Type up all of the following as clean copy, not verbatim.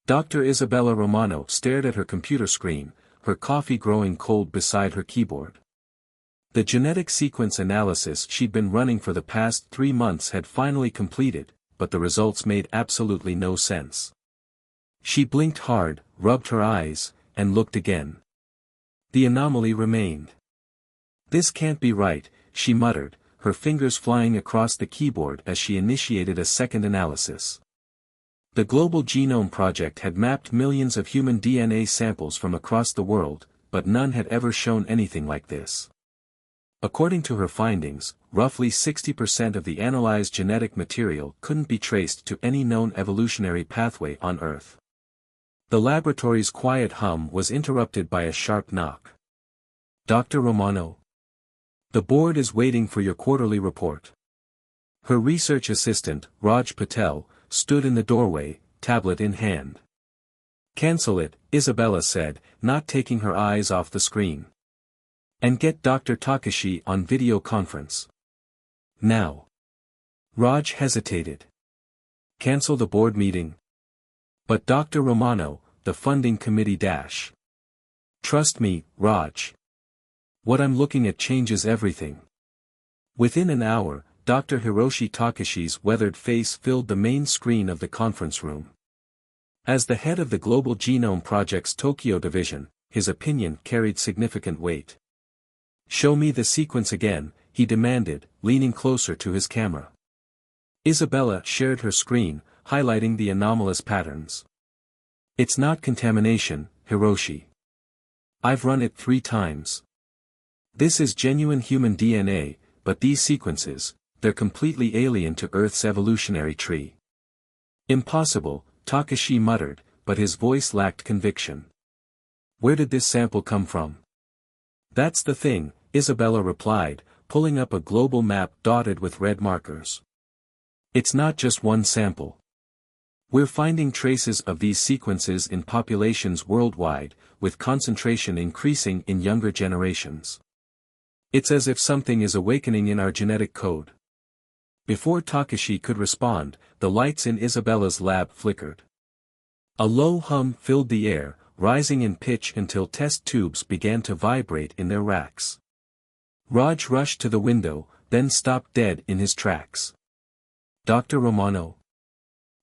Dr. Isabella Romano stared at her computer screen, her coffee growing cold beside her keyboard. The genetic sequence analysis she'd been running for the past 3 months had finally completed, but the results made absolutely no sense. She blinked hard, rubbed her eyes, and looked again. The anomaly remained. "This can't be right," she muttered, her fingers flying across the keyboard as she initiated a second analysis. The Global Genome Project had mapped millions of human DNA samples from across the world, but none had ever shown anything like this. According to her findings, roughly 60% of the analyzed genetic material couldn't be traced to any known evolutionary pathway on Earth. The laboratory's quiet hum was interrupted by a sharp knock. "Dr. Romano? The board is waiting for your quarterly report." Her research assistant, Raj Patel, stood in the doorway, tablet in hand. "Cancel it," Isabella said, not taking her eyes off the screen. "And get Dr. Takashi on video conference. Now." Raj hesitated. "Cancel the board meeting?" "But Dr. Romano, the funding committee dash." "Trust me, Raj. What I'm looking at changes everything." Within an hour, Dr. Hiroshi Takashi's weathered face filled the main screen of the conference room. As the head of the Global Genome Project's Tokyo division, his opinion carried significant weight. "Show me the sequence again," he demanded, leaning closer to his camera. Isabella shared her screen, highlighting the anomalous patterns. "It's not contamination, Hiroshi. I've run it 3 times. This is genuine human DNA, but these sequences, they're completely alien to Earth's evolutionary tree." "Impossible," Takashi muttered, but his voice lacked conviction. "Where did this sample come from?" "That's the thing," Isabella replied, pulling up a global map dotted with red markers. "It's not just one sample. We're finding traces of these sequences in populations worldwide, with concentration increasing in younger generations. It's as if something is awakening in our genetic code." Before Takashi could respond, the lights in Isabella's lab flickered. A low hum filled the air, rising in pitch until test tubes began to vibrate in their racks. Raj rushed to the window, then stopped dead in his tracks. "Dr. Romano?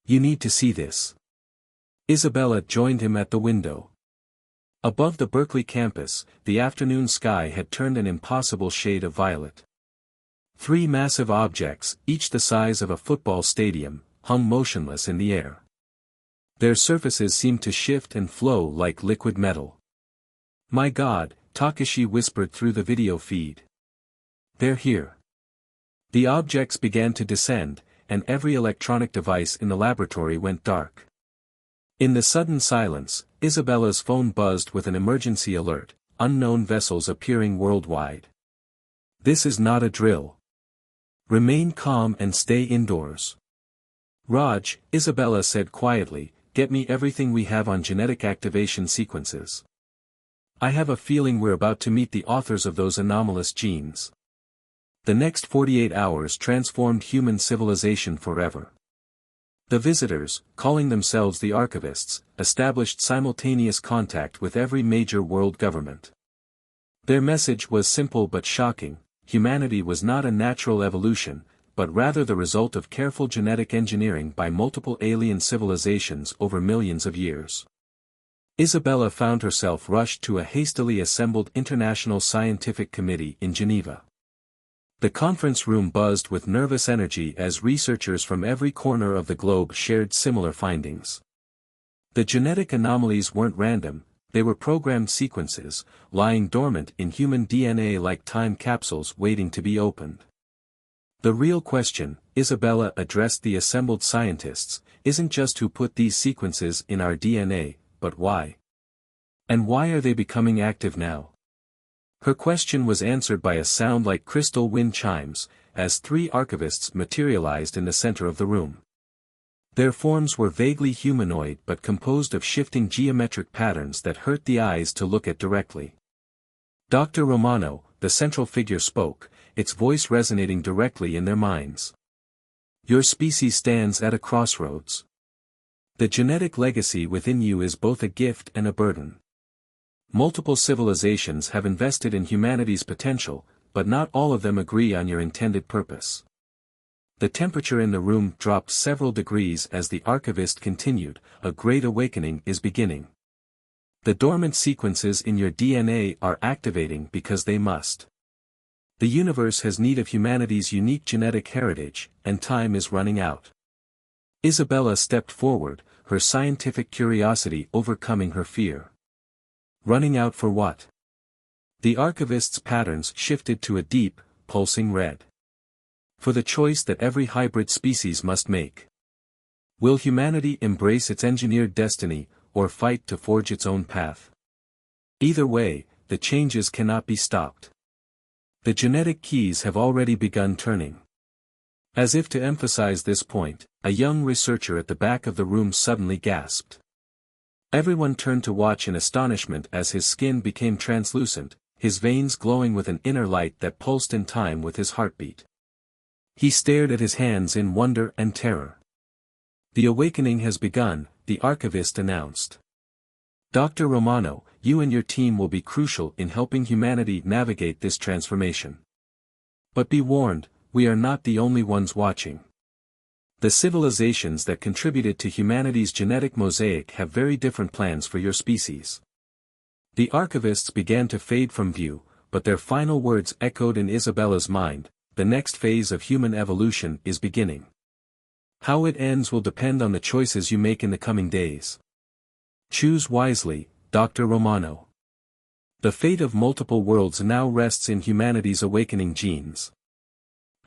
You need to see this." Isabella joined him at the window. Above the Berkeley campus, the afternoon sky had turned an impossible shade of violet. 3 massive objects, each the size of a football stadium, hung motionless in the air. Their surfaces seemed to shift and flow like liquid metal. "My God," Takashi whispered through the video feed. "They're here." The objects began to descend, and every electronic device in the laboratory went dark. In the sudden silence, Isabella's phone buzzed with an emergency alert: unknown vessels appearing worldwide. "This is not a drill. Remain calm and stay indoors." "Raj," Isabella said quietly, "get me everything we have on genetic activation sequences. I have a feeling we're about to meet the authors of those anomalous genes." The next 48 hours transformed human civilization forever. The visitors, calling themselves the archivists, established simultaneous contact with every major world government. Their message was simple but shocking: humanity was not a natural evolution, but rather the result of careful genetic engineering by multiple alien civilizations over millions of years. Isabella found herself rushed to a hastily assembled international scientific committee in Geneva. The conference room buzzed with nervous energy as researchers from every corner of the globe shared similar findings. The genetic anomalies weren't random, they were programmed sequences, lying dormant in human DNA like time capsules waiting to be opened. "The real question," Isabella addressed the assembled scientists, "isn't just who put these sequences in our DNA, but why? And why are they becoming active now?" Her question was answered by a sound like crystal wind chimes, as 3 archivists materialized in the center of the room. Their forms were vaguely humanoid but composed of shifting geometric patterns that hurt the eyes to look at directly. "Dr. Romano," the central figure spoke, its voice resonating directly in their minds. "Your species stands at a crossroads. The genetic legacy within you is both a gift and a burden. Multiple civilizations have invested in humanity's potential, but not all of them agree on your intended purpose. The temperature in the room dropped several degrees as the archivist continued, "A great awakening is beginning. The dormant sequences in your DNA are activating because they must. The universe has need of humanity's unique genetic heritage, and time is running out." Isabella stepped forward, her scientific curiosity overcoming her fear. Running out for what? The archivist's patterns shifted to a deep, pulsing red. For the choice that every hybrid species must make. Will humanity embrace its engineered destiny, or fight to forge its own path? Either way, the changes cannot be stopped. The genetic keys have already begun turning. As if to emphasize this point, a young researcher at the back of the room suddenly gasped. Everyone turned to watch in astonishment as his skin became translucent, his veins glowing with an inner light that pulsed in time with his heartbeat. He stared at his hands in wonder and terror. "The awakening has begun," the archivist announced. "Dr. Romano, you and your team will be crucial in helping humanity navigate this transformation. But be warned, we are not the only ones watching. The civilizations that contributed to humanity's genetic mosaic have very different plans for your species." The archivists began to fade from view, but their final words echoed in Isabella's mind, "The next phase of human evolution is beginning. How it ends will depend on the choices you make in the coming days. Choose wisely, Dr. Romano. The fate of multiple worlds now rests in humanity's awakening genes."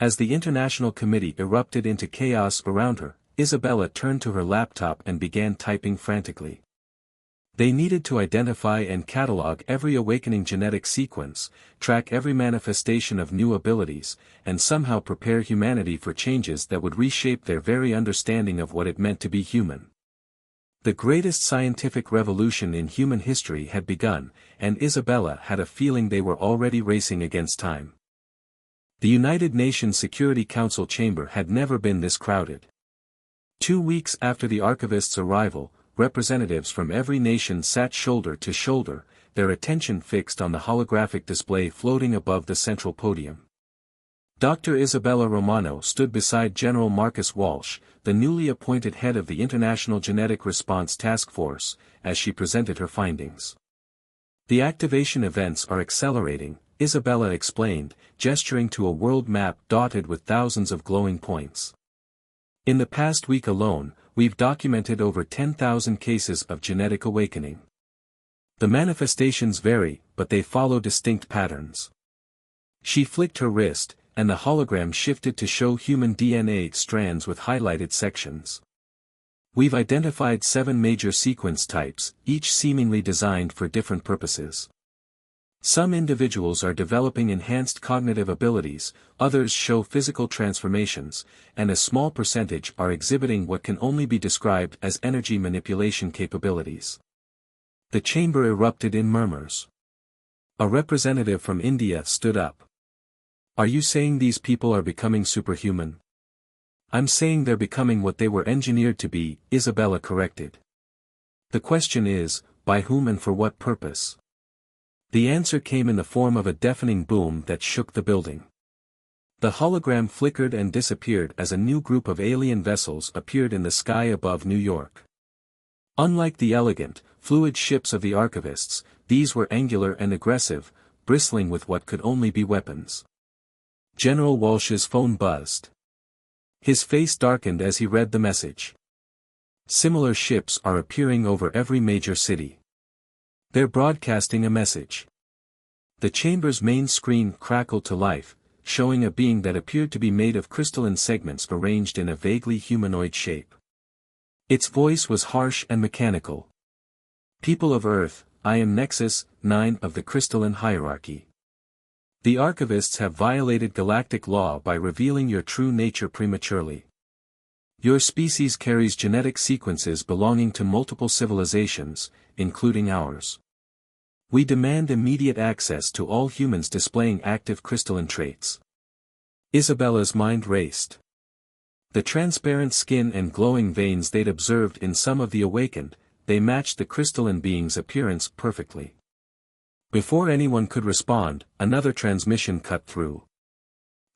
As the international committee erupted into chaos around her, Isabella turned to her laptop and began typing frantically. They needed to identify and catalog every awakening genetic sequence, track every manifestation of new abilities, and somehow prepare humanity for changes that would reshape their very understanding of what it meant to be human. The greatest scientific revolution in human history had begun, and Isabella had a feeling they were already racing against time. The United Nations Security Council chamber had never been this crowded. 2 weeks after the archivist's arrival, representatives from every nation sat shoulder to shoulder, their attention fixed on the holographic display floating above the central podium. Dr. Isabella Romano stood beside General Marcus Walsh, the newly appointed head of the International Genetic Response Task Force, as she presented her findings. "The activation events are accelerating," Isabella explained, gesturing to a world map dotted with thousands of glowing points. "In the past week alone, we've documented over 10,000 cases of genetic awakening. The manifestations vary, but they follow distinct patterns." She flicked her wrist, and the hologram shifted to show human DNA strands with highlighted sections. "We've identified 7 major sequence types, each seemingly designed for different purposes. Some individuals are developing enhanced cognitive abilities, others show physical transformations, and a small percentage are exhibiting what can only be described as energy manipulation capabilities." The chamber erupted in murmurs. A representative from India stood up. "Are you saying these people are becoming superhuman?" "I'm saying they're becoming what they were engineered to be," Isabella corrected. "The question is, by whom and for what purpose?" The answer came in the form of a deafening boom that shook the building. The hologram flickered and disappeared as a new group of alien vessels appeared in the sky above New York. Unlike the elegant, fluid ships of the archivists, these were angular and aggressive, bristling with what could only be weapons. General Walsh's phone buzzed. His face darkened as he read the message. "Similar ships are appearing over every major city. They're broadcasting a message." The chamber's main screen crackled to life, showing a being that appeared to be made of crystalline segments arranged in a vaguely humanoid shape. Its voice was harsh and mechanical. "People of Earth, I am Nexus 9 of the crystalline hierarchy. The archivists have violated galactic law by revealing your true nature prematurely. Your species carries genetic sequences belonging to multiple civilizations, including ours. We demand immediate access to all humans displaying active crystalline traits." Isabella's mind raced. The transparent skin and glowing veins they'd observed in some of the awakened, they matched the crystalline being's appearance perfectly. Before anyone could respond, another transmission cut through.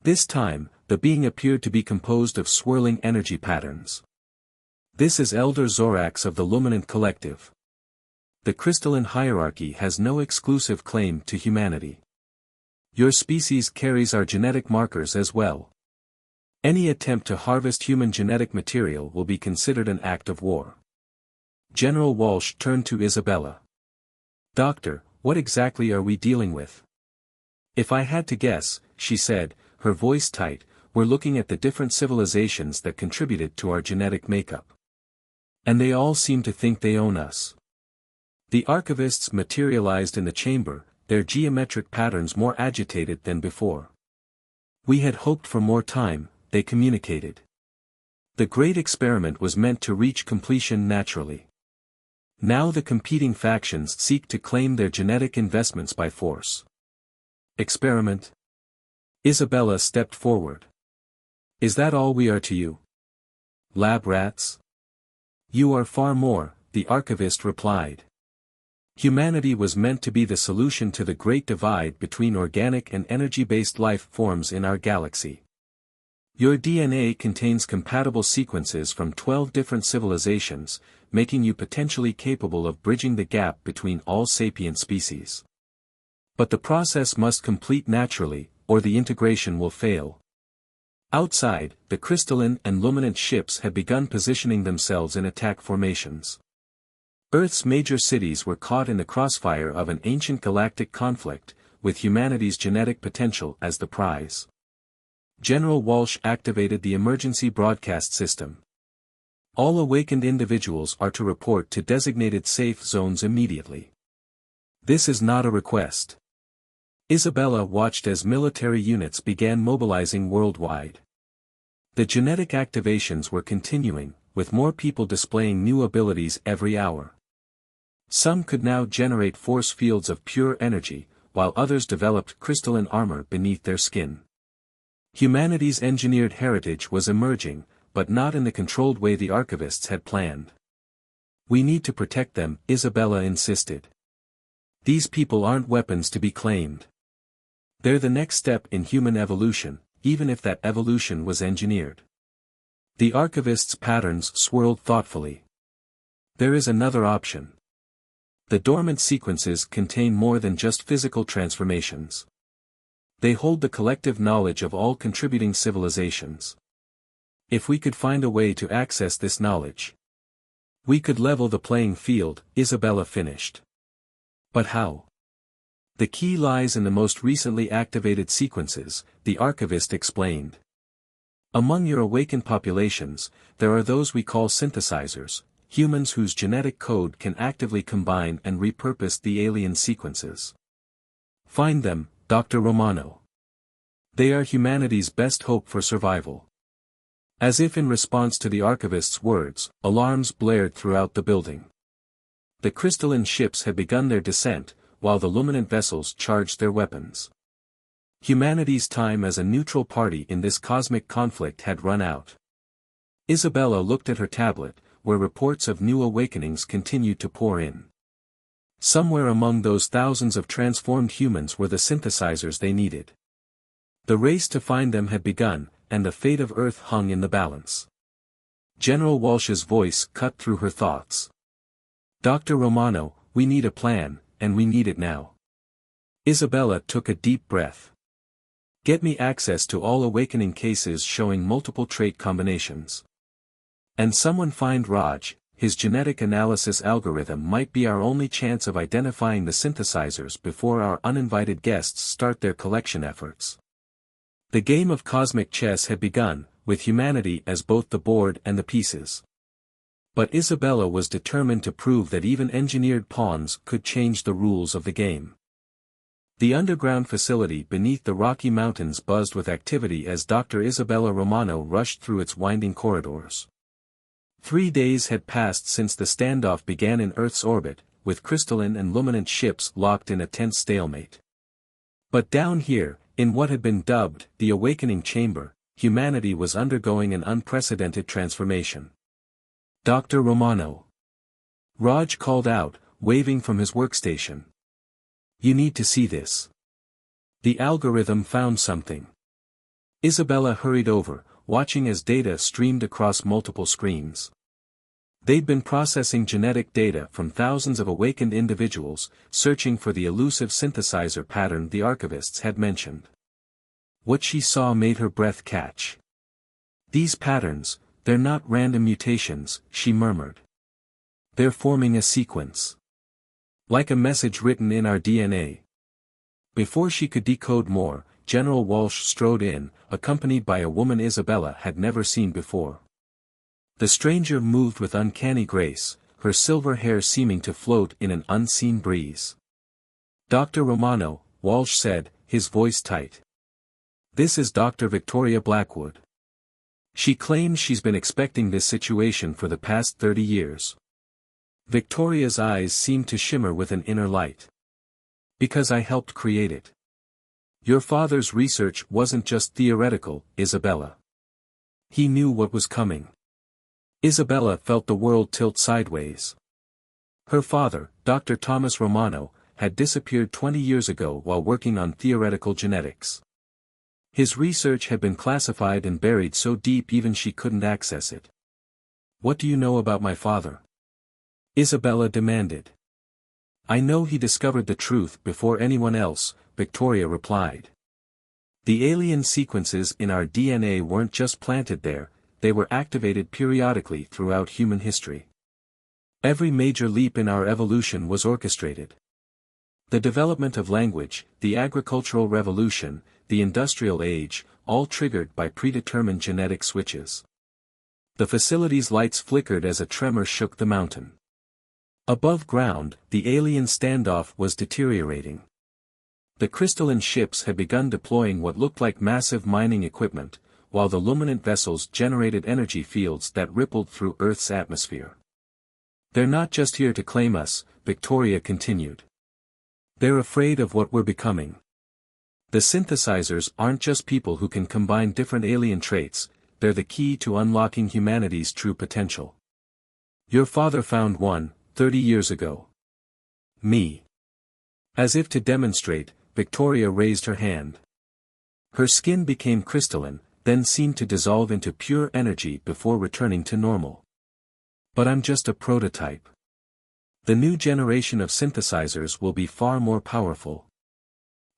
This time, the being appeared to be composed of swirling energy patterns. This is Elder Zorax of the Luminant Collective. The crystalline hierarchy has no exclusive claim to humanity. Your species carries our genetic markers as well. Any attempt to harvest human genetic material will be considered an act of war. General Walsh turned to Isabella. Doctor, what exactly are we dealing with? If I had to guess, she said, her voice tight, we're looking at the different civilizations that contributed to our genetic makeup. And they all seem to think they own us. The archivists materialized in the chamber, their geometric patterns more agitated than before. We had hoped for more time, they communicated. The great experiment was meant to reach completion naturally. Now the competing factions seek to claim their genetic investments by force. Experiment? Isabella stepped forward. Is that all we are to you? Lab rats? You are far more, the archivist replied. Humanity was meant to be the solution to the great divide between organic and energy-based life forms in our galaxy. Your DNA contains compatible sequences from 12 different civilizations, making you potentially capable of bridging the gap between all sapient species. But the process must complete naturally, or the integration will fail. Outside, the crystalline and luminant ships had begun positioning themselves in attack formations. Earth's major cities were caught in the crossfire of an ancient galactic conflict, with humanity's genetic potential as the prize. General Walsh activated the emergency broadcast system. All awakened individuals are to report to designated safe zones immediately. This is not a request. Isabella watched as military units began mobilizing worldwide. The genetic activations were continuing, with more people displaying new abilities every hour. Some could now generate force fields of pure energy, while others developed crystalline armor beneath their skin. Humanity's engineered heritage was emerging, but not in the controlled way the archivists had planned. We need to protect them, Isabella insisted. These people aren't weapons to be claimed. They're the next step in human evolution, even if that evolution was engineered. The archivist's patterns swirled thoughtfully. There is another option. The dormant sequences contain more than just physical transformations. They hold the collective knowledge of all contributing civilizations. If we could find a way to access this knowledge, we could level the playing field, Isabella finished. But how? The key lies in the most recently activated sequences, the archivist explained. Among your awakened populations, there are those we call synthesizers, humans whose genetic code can actively combine and repurpose the alien sequences. Find them, Dr. Romano. They are humanity's best hope for survival. As if in response to the archivist's words, alarms blared throughout the building. The crystalline ships had begun their descent, while the luminant vessels charged their weapons. Humanity's time as a neutral party in this cosmic conflict had run out. Isabella looked at her tablet, where reports of new awakenings continued to pour in. Somewhere among those thousands of transformed humans were the synthesizers they needed. The race to find them had begun, and the fate of Earth hung in the balance. General Walsh's voice cut through her thoughts. Dr. Romano, we need a plan, and we need it now. Isabella took a deep breath. Get me access to all awakening cases showing multiple trait combinations. And someone find Raj, his genetic analysis algorithm might be our only chance of identifying the synthesizers before our uninvited guests start their collection efforts. The game of cosmic chess had begun, with humanity as both the board and the pieces. But Isabella was determined to prove that even engineered pawns could change the rules of the game. The underground facility beneath the Rocky Mountains buzzed with activity as Dr. Isabella Romano rushed through its winding corridors. 3 days had passed since the standoff began in Earth's orbit, with crystalline and luminant ships locked in a tense stalemate. But down here, in what had been dubbed the Awakening Chamber, humanity was undergoing an unprecedented transformation. Dr. Romano. Raj called out, waving from his workstation. You need to see this. The algorithm found something. Isabella hurried over, watching as data streamed across multiple screens. They'd been processing genetic data from thousands of awakened individuals, searching for the elusive synthesizer pattern the archivists had mentioned. What she saw made her breath catch. These patterns, they're not random mutations, she murmured. They're forming a sequence. Like a message written in our DNA. Before she could decode more, General Walsh strode in, accompanied by a woman Isabella had never seen before. The stranger moved with uncanny grace, her silver hair seeming to float in an unseen breeze. Dr. Romano, Walsh said, his voice tight. This is Dr. Victoria Blackwood. She claims she's been expecting this situation for the past 30 years. Victoria's eyes seemed to shimmer with an inner light. Because I helped create it. Your father's research wasn't just theoretical, Isabella. He knew what was coming. Isabella felt the world tilt sideways. Her father, Dr. Thomas Romano, had disappeared 20 years ago while working on theoretical genetics. His research had been classified and buried so deep even she couldn't access it. What do you know about my father? Isabella demanded. I know he discovered the truth before anyone else, Victoria replied. The alien sequences in our DNA weren't just planted there, they were activated periodically throughout human history. Every major leap in our evolution was orchestrated. The development of language, the agricultural revolution, the industrial age, all triggered by predetermined genetic switches. The facility's lights flickered as a tremor shook the mountain. Above ground, the alien standoff was deteriorating. The crystalline ships had begun deploying what looked like massive mining equipment, while the luminant vessels generated energy fields that rippled through Earth's atmosphere. They're not just here to claim us, Victoria continued. They're afraid of what we're becoming. The synthesizers aren't just people who can combine different alien traits, they're the key to unlocking humanity's true potential. Your father found one, 30 years ago. Me. As if to demonstrate, Victoria raised her hand. Her skin became crystalline, then seemed to dissolve into pure energy before returning to normal. But I'm just a prototype. The new generation of synthesizers will be far more powerful.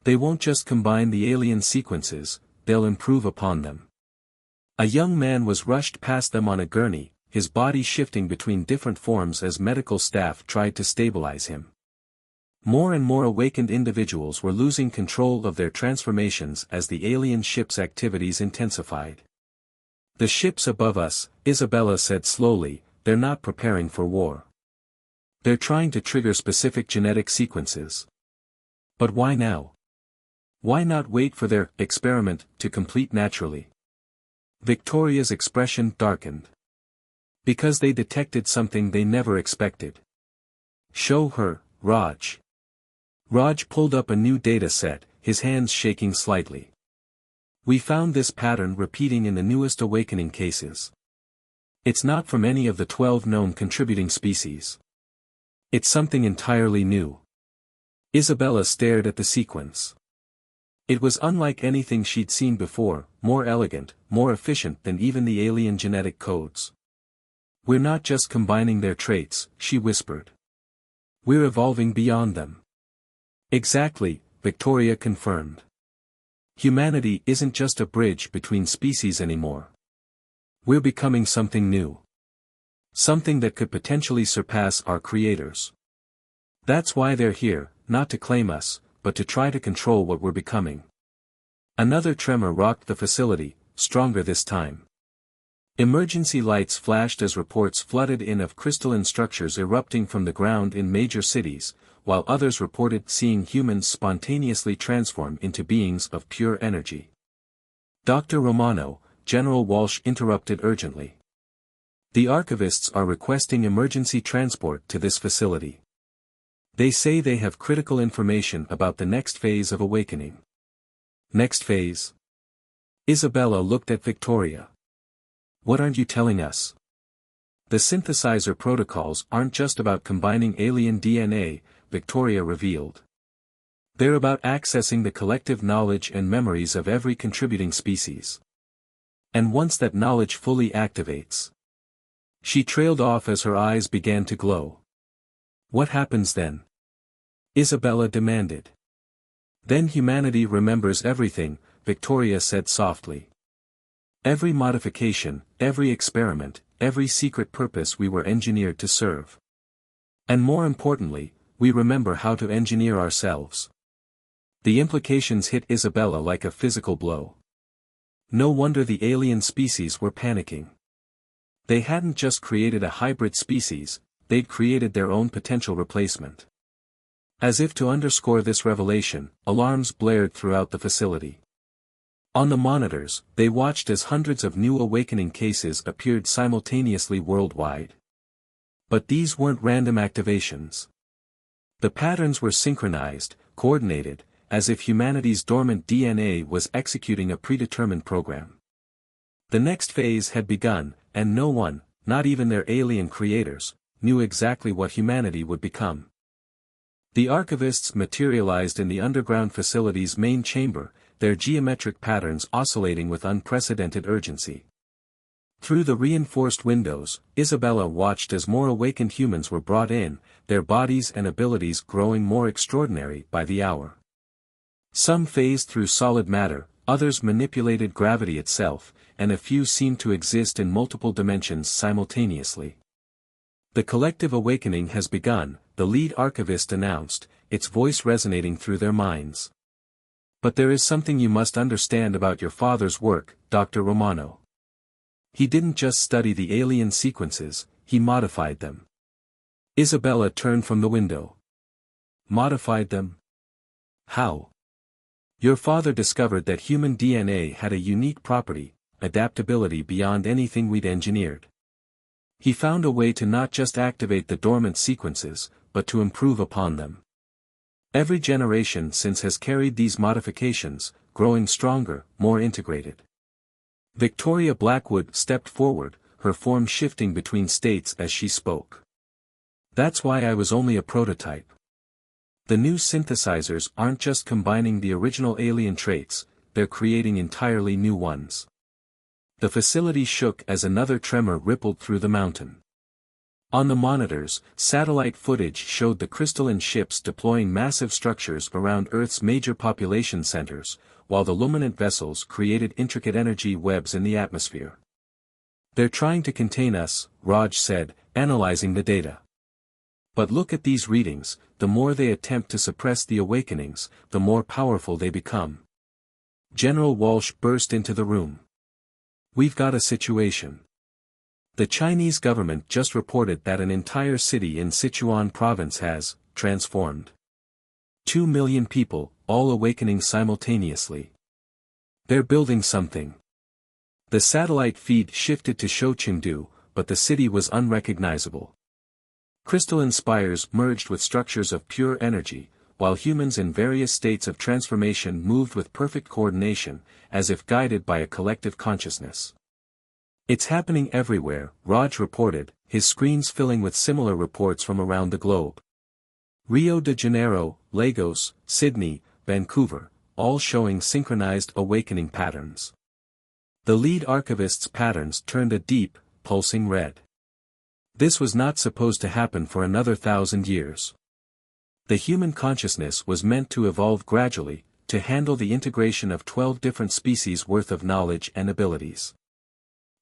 They won't just combine the alien sequences, they'll improve upon them. A young man was rushed past them on a gurney, his body shifting between different forms as medical staff tried to stabilize him. More and more awakened individuals were losing control of their transformations as the alien ship's activities intensified. The ships above us, Isabella said slowly, they're not preparing for war. They're trying to trigger specific genetic sequences. But why now? Why not wait for their experiment to complete naturally? Victoria's expression darkened. Because they detected something they never expected. Show her, Raj. Raj pulled up a new data set, his hands shaking slightly. We found this pattern repeating in the newest awakening cases. It's not from any of the 12 known contributing species. It's something entirely new. Isabella stared at the sequence. It was unlike anything she'd seen before, more elegant, more efficient than even the alien genetic codes. We're not just combining their traits, she whispered. We're evolving beyond them. Exactly, Victoria confirmed. Humanity isn't just a bridge between species anymore. We're becoming something new. Something that could potentially surpass our creators. That's why they're here, not to claim us, but to try to control what we're becoming. Another tremor rocked the facility, stronger this time. Emergency lights flashed as reports flooded in of crystalline structures erupting from the ground in major cities, while others reported seeing humans spontaneously transform into beings of pure energy. Dr. Romano, General Walsh interrupted urgently. The archivists are requesting emergency transport to this facility. They say they have critical information about the next phase of awakening. Next phase? Isabella looked at Victoria. What aren't you telling us? The synthesizer protocols aren't just about combining alien DNA, Victoria revealed. They're about accessing the collective knowledge and memories of every contributing species. And once that knowledge fully activates. She trailed off as her eyes began to glow. What happens then? Isabella demanded. Then humanity remembers everything, Victoria said softly. Every modification, every experiment, every secret purpose we were engineered to serve. And more importantly, we remember how to engineer ourselves. The implications hit Isabella like a physical blow. No wonder the alien species were panicking. They hadn't just created a hybrid species, they'd created their own potential replacement. As if to underscore this revelation, alarms blared throughout the facility. On the monitors, they watched as hundreds of new awakening cases appeared simultaneously worldwide. But these weren't random activations. The patterns were synchronized, coordinated, as if humanity's dormant DNA was executing a predetermined program. The next phase had begun, and no one, not even their alien creators, knew exactly what humanity would become. The archivists materialized in the underground facility's main chamber, their geometric patterns oscillating with unprecedented urgency. Through the reinforced windows, Isabella watched as more awakened humans were brought in, their bodies and abilities growing more extraordinary by the hour. Some phased through solid matter, others manipulated gravity itself, and a few seemed to exist in multiple dimensions simultaneously. The collective awakening has begun, the lead archivist announced, its voice resonating through their minds. But there is something you must understand about your father's work, Dr. Romano. He didn't just study the alien sequences, he modified them. Isabella turned from the window. Modified them? How? Your father discovered that human DNA had a unique property, adaptability beyond anything we'd engineered. He found a way to not just activate the dormant sequences, but to improve upon them. Every generation since has carried these modifications, growing stronger, more integrated. Victoria Blackwood stepped forward, her form shifting between states as she spoke. That's why I was only a prototype. The new synthesizers aren't just combining the original alien traits, they're creating entirely new ones. The facility shook as another tremor rippled through the mountain. On the monitors, satellite footage showed the crystalline ships deploying massive structures around Earth's major population centers, while the luminant vessels created intricate energy webs in the atmosphere. They're trying to contain us, Raj said, analyzing the data. But look at these readings, the more they attempt to suppress the awakenings, the more powerful they become. General Walsh burst into the room. We've got a situation. The Chinese government just reported that an entire city in Sichuan province has transformed. 2 million people, all awakening simultaneously. They're building something. The satellite feed shifted to show Chengdu, but the city was unrecognizable. Crystalline spires merged with structures of pure energy, while humans in various states of transformation moved with perfect coordination, as if guided by a collective consciousness. It's happening everywhere, Raj reported, his screens filling with similar reports from around the globe. Rio de Janeiro, Lagos, Sydney, Vancouver, all showing synchronized awakening patterns. The lead archivist's patterns turned a deep, pulsing red. This was not supposed to happen for another 1,000 years. The human consciousness was meant to evolve gradually, to handle the integration of 12 different species worth of knowledge and abilities.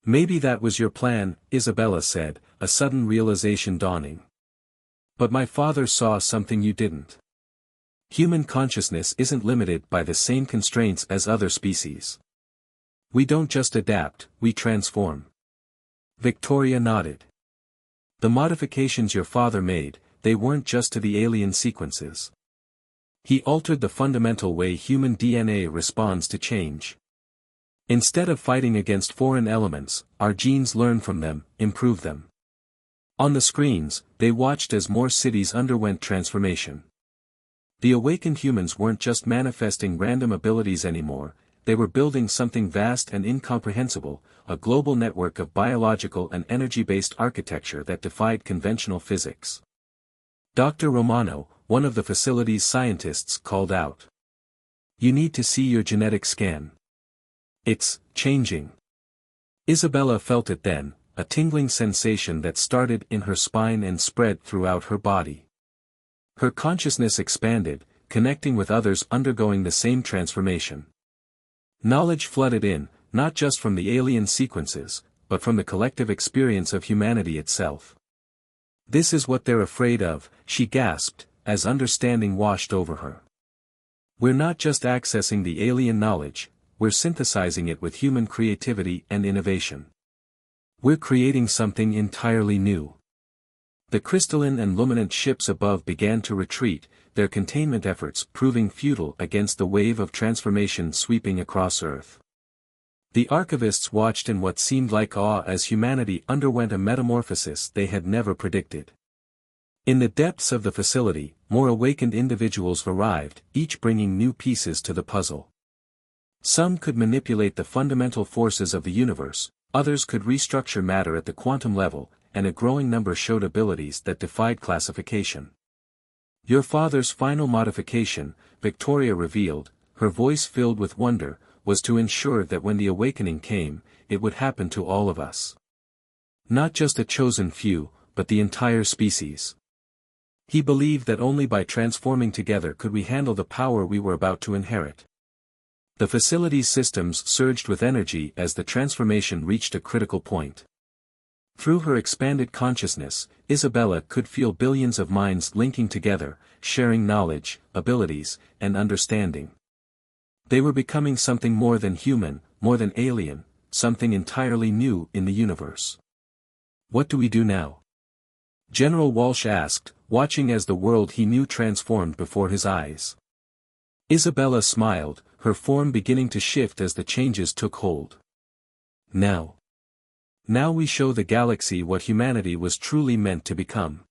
Maybe that was your plan, Isabella said, a sudden realization dawning. But my father saw something you didn't. Human consciousness isn't limited by the same constraints as other species. We don't just adapt, we transform. Victoria nodded. The modifications your father made, they weren't just to the alien sequences. He altered the fundamental way human DNA responds to change. Instead of fighting against foreign elements, our genes learn from them, improve them. On the screens, they watched as more cities underwent transformation. The awakened humans weren't just manifesting random abilities anymore, they were building something vast and incomprehensible, a global network of biological and energy-based architecture that defied conventional physics. Dr. Romano, one of the facility's scientists, called out. "You need to see your genetic scan. It's changing." Isabella felt it then, a tingling sensation that started in her spine and spread throughout her body. Her consciousness expanded, connecting with others undergoing the same transformation. Knowledge flooded in, not just from the alien sequences, but from the collective experience of humanity itself. "This is what they're afraid of," she gasped, as understanding washed over her. "We're not just accessing the alien knowledge, we're synthesizing it with human creativity and innovation. We're creating something entirely new." The crystalline and luminant ships above began to retreat, their containment efforts proving futile against the wave of transformation sweeping across Earth. The archivists watched in what seemed like awe as humanity underwent a metamorphosis they had never predicted. In the depths of the facility, more awakened individuals arrived, each bringing new pieces to the puzzle. Some could manipulate the fundamental forces of the universe, others could restructure matter at the quantum level, and a growing number showed abilities that defied classification. "Your father's final modification," Victoria revealed, her voice filled with wonder, was to ensure that when the awakening came, it would happen to all of us. Not just a chosen few, but the entire species. He believed that only by transforming together could we handle the power we were about to inherit. The facility's systems surged with energy as the transformation reached a critical point. Through her expanded consciousness, Isabella could feel billions of minds linking together, sharing knowledge, abilities, and understanding. They were becoming something more than human, more than alien, something entirely new in the universe. "What do we do now?" General Walsh asked, watching as the world he knew transformed before his eyes. Isabella smiled, her form beginning to shift as the changes took hold. Now we show the galaxy what humanity was truly meant to become.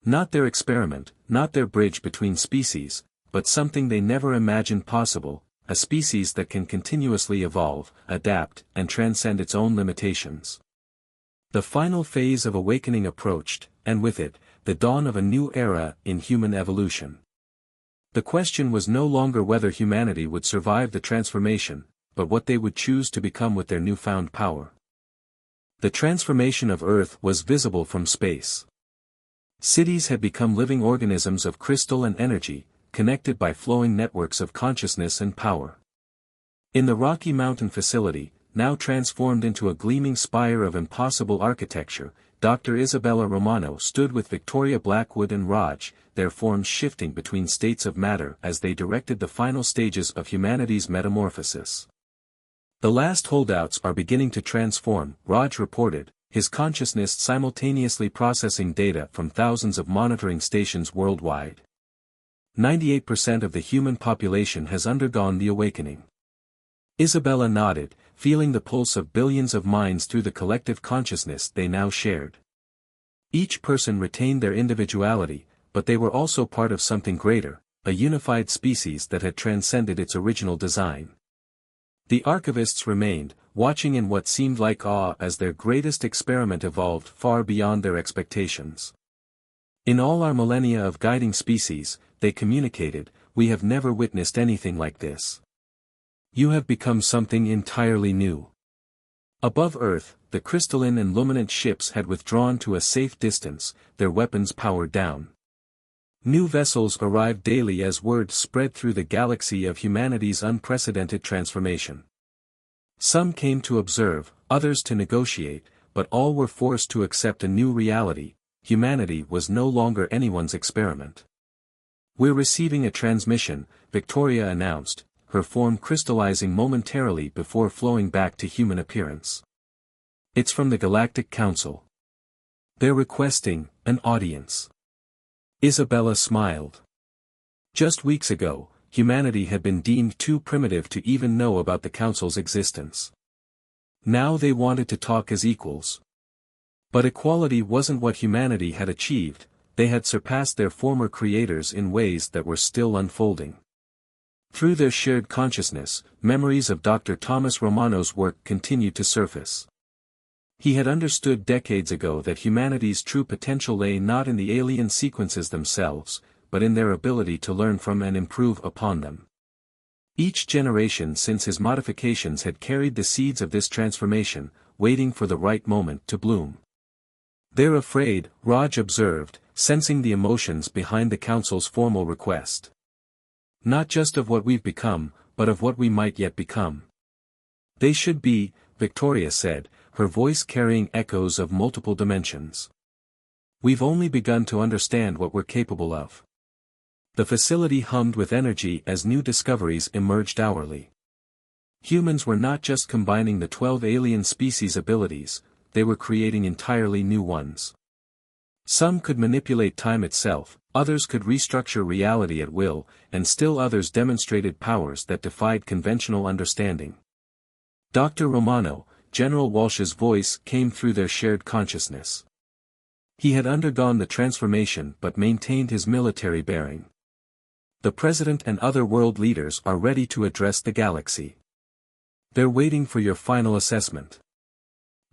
Not their experiment, not their bridge between species, but something they never imagined possible, a species that can continuously evolve, adapt, and transcend its own limitations. The final phase of awakening approached, and with it, the dawn of a new era in human evolution. The question was no longer whether humanity would survive the transformation, but what they would choose to become with their newfound power. The transformation of Earth was visible from space. Cities had become living organisms of crystal and energy, connected by flowing networks of consciousness and power. In the Rocky Mountain facility, now transformed into a gleaming spire of impossible architecture, Dr. Isabella Romano stood with Victoria Blackwood and Raj, their forms shifting between states of matter as they directed the final stages of humanity's metamorphosis. "The last holdouts are beginning to transform," Raj reported, his consciousness simultaneously processing data from thousands of monitoring stations worldwide. 98% of the human population has undergone the awakening. Isabella nodded, feeling the pulse of billions of minds through the collective consciousness they now shared. Each person retained their individuality, but they were also part of something greater, a unified species that had transcended its original design. The archivists remained, watching in what seemed like awe as their greatest experiment evolved far beyond their expectations. "In all our millennia of guiding species," they communicated, "we have never witnessed anything like this. You have become something entirely new." Above Earth, the crystalline and luminant ships had withdrawn to a safe distance, their weapons powered down. New vessels arrived daily as word spread through the galaxy of humanity's unprecedented transformation. Some came to observe, others to negotiate, but all were forced to accept a new reality: humanity was no longer anyone's experiment. "We're receiving a transmission," Victoria announced, her form crystallizing momentarily before flowing back to human appearance. "It's from the Galactic Council. They're requesting an audience." Isabella smiled. Just weeks ago, humanity had been deemed too primitive to even know about the Council's existence. Now they wanted to talk as equals. But equality wasn't what humanity had achieved, they had surpassed their former creators in ways that were still unfolding. Through their shared consciousness, memories of Dr. Thomas Romano's work continued to surface. He had understood decades ago that humanity's true potential lay not in the alien sequences themselves, but in their ability to learn from and improve upon them. Each generation since his modifications had carried the seeds of this transformation, waiting for the right moment to bloom. "They're afraid," Raj observed, sensing the emotions behind the Council's formal request. "Not just of what we've become, but of what we might yet become." "They should be," Victoria said, her voice carrying echoes of multiple dimensions. "We've only begun to understand what we're capable of." The facility hummed with energy as new discoveries emerged hourly. Humans were not just combining the 12 alien species' abilities, they were creating entirely new ones. Some could manipulate time itself, others could restructure reality at will, and still others demonstrated powers that defied conventional understanding. Dr. Romano, General Walsh's voice came through their shared consciousness. He had undergone the transformation but maintained his military bearing. "The President and other world leaders are ready to address the galaxy. They're waiting for your final assessment."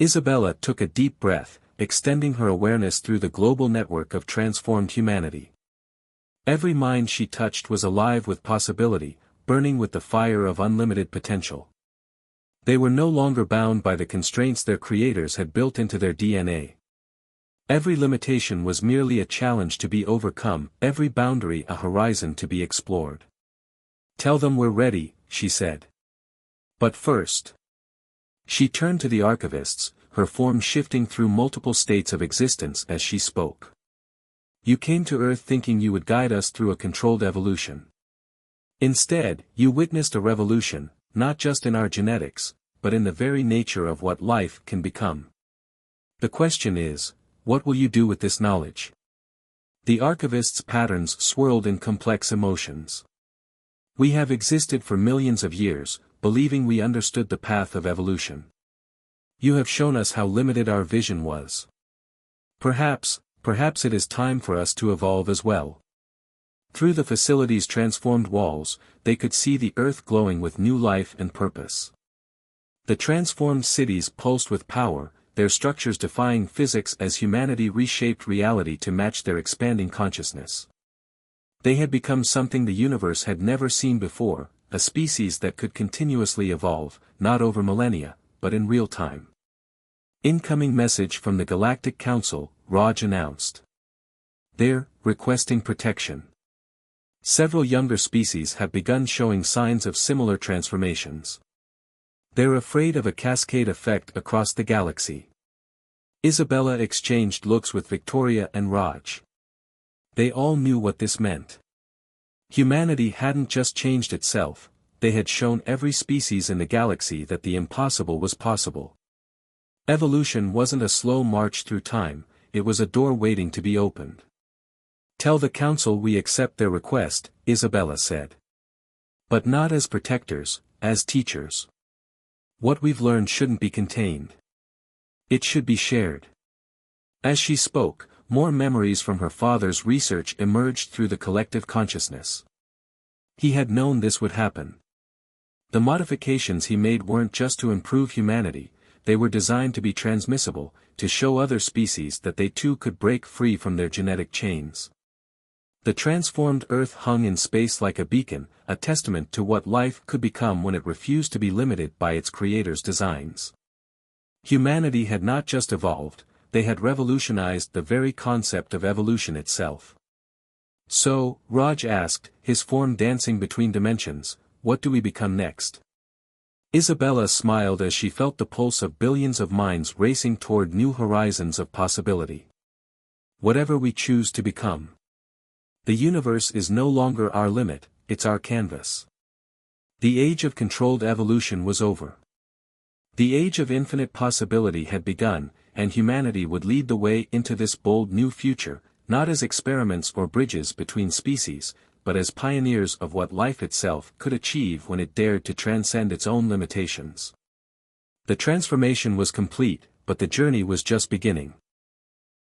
Isabella took a deep breath, extending her awareness through the global network of transformed humanity. Every mind she touched was alive with possibility, burning with the fire of unlimited potential. They were no longer bound by the constraints their creators had built into their DNA. Every limitation was merely a challenge to be overcome, every boundary a horizon to be explored. "Tell them we're ready," she said. "But first." She turned to the archivists, her form shifting through multiple states of existence as she spoke. "You came to Earth thinking you would guide us through a controlled evolution. Instead, you witnessed a revolution, not just in our genetics, but in the very nature of what life can become. The question is, what will you do with this knowledge?" The archivist's patterns swirled in complex emotions. "We have existed for millions of years, believing we understood the path of evolution. You have shown us how limited our vision was. Perhaps it is time for us to evolve as well." Through the facility's transformed walls, they could see the Earth glowing with new life and purpose. The transformed cities pulsed with power, their structures defying physics as humanity reshaped reality to match their expanding consciousness. They had become something the universe had never seen before, a species that could continuously evolve, not over millennia, but in real time. "Incoming message from the Galactic Council," Raj announced. "They're requesting protection. Several younger species have begun showing signs of similar transformations. They're afraid of a cascade effect across the galaxy." Isabella exchanged looks with Victoria and Raj. They all knew what this meant. Humanity hadn't just changed itself, they had shown every species in the galaxy that the impossible was possible. Evolution wasn't a slow march through time, it was a door waiting to be opened. "Tell the Council we accept their request," Isabella said. "But not as protectors, as teachers. What we've learned shouldn't be contained. It should be shared." As she spoke, more memories from her father's research emerged through the collective consciousness. He had known this would happen. The modifications he made weren't just to improve humanity, they were designed to be transmissible, to show other species that they too could break free from their genetic chains. The transformed Earth hung in space like a beacon, a testament to what life could become when it refused to be limited by its creator's designs. Humanity had not just evolved, they had revolutionized the very concept of evolution itself. "So," Raj asked, his form dancing between dimensions, "what do we become next?" Isabella smiled as she felt the pulse of billions of minds racing toward new horizons of possibility. "Whatever we choose to become. The universe is no longer our limit, it's our canvas." The age of controlled evolution was over. The age of infinite possibility had begun, and humanity would lead the way into this bold new future, not as experiments or bridges between species, but as pioneers of what life itself could achieve when it dared to transcend its own limitations. The transformation was complete, but the journey was just beginning.